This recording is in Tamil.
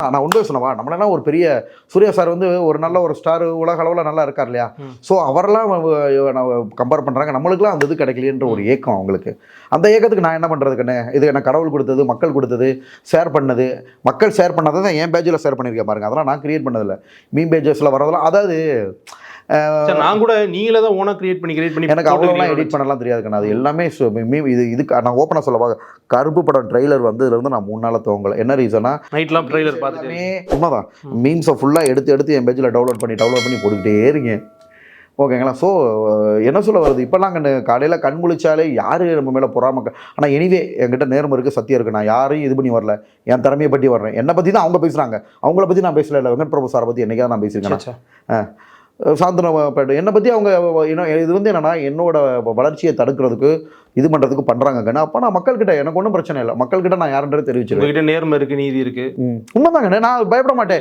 நான் உண்மை சொன்னவா நம்மளெல்லாம் ஒரு பெரிய சூர்யா சார் வந்து ஒரு நல்ல ஒரு ஸ்டார் உலக அளவில் நல்லா இருக்கார் இல்லையா. ஸோ அவரெல்லாம் கம்பேர் பண்ணுறாங்க, நம்மளுக்குலாம் அந்த இது கிடைக்கலன்ற ஒரு ஏக்கம் அவங்களுக்கு. அந்த ஏக்கத்துக்கு நான் என்ன பண்ணுறது கண்ணு, இது எனக்கு கடவுள் கொடுத்தது, மக்கள் கொடுத்தது, ஷேர் பண்ணது, மக்கள் ஷேர் பண்ணதை தான் என் பேஜில் ஷேர் பண்ணியிருக்கேன் பாருங்க. அதெல்லாம் நான் கிரியேட் பண்ணதில்லை. மீம் பேஜஸில் வரதெல்லாம் அதாவது நான் கூட நீங்களே தான் ஓனா கிரியேட் பண்ணி எனக்கு அவ்வளோலாம் எடிட் பண்ணலாம் தெரியாது கண்ணா. அது எல்லாமே இதுக்கு நான் ஓப்பனாக சொல்ல கருப்பு படம் ட்ரெய்லர் வந்ததுலேருந்து நான் 3 நாளாக துவங்கலை. என்ன ரீசனா, நைட்லாம் ட்ரெய்லர் பார்த்துட்டு உண்மைதான் மீம்ஸை ஃபுல்லாக எடுத்து என் பேஜில் டவுன்லோட் பண்ணி போட்டுக்கிட்டே இருக்கேன். ஓகேங்களா. ஸோ என்ன சொல்ல வருது, இப்போலாம் காலையில் கண் முழிச்சாலே யார் நம்ம மேலே பொறாம. ஆனால் எனிவே என்கிட்ட நேர்மை இருக்குது, சத்தியம் இருக்குது. நான் யாரையும் இது பண்ணி வரல, என் திறமையை பற்றி வர்றேன். என்னை பற்றி தான் அவங்க பேசுகிறாங்க, அவங்கள பற்றி நான் பேசல. இல்லை வெங்கட் பிரபு சாரை பற்றி என்னைக்காவது நான் பேசியிருக்கேன். சாந்தனப்பேட்டு என்னை பற்றி அவங்க இது வந்து என்னென்னா என்னோட வளர்ச்சியை தடுக்கிறதுக்கு இது பண்ணுறதுக்கு பண்ணுறாங்க. அப்போ நான் மக்கள்கிட்ட எனக்கு ஒன்றும் பிரச்சனை இல்லை, மக்கள்கிட்ட நான் யாருன்றதை தெரிவிச்சிருக்கேன். நேர்மை இருக்குது, நீதி இருக்குது. உண்மைதாங்க, நான் பயப்பட மாட்டேன்.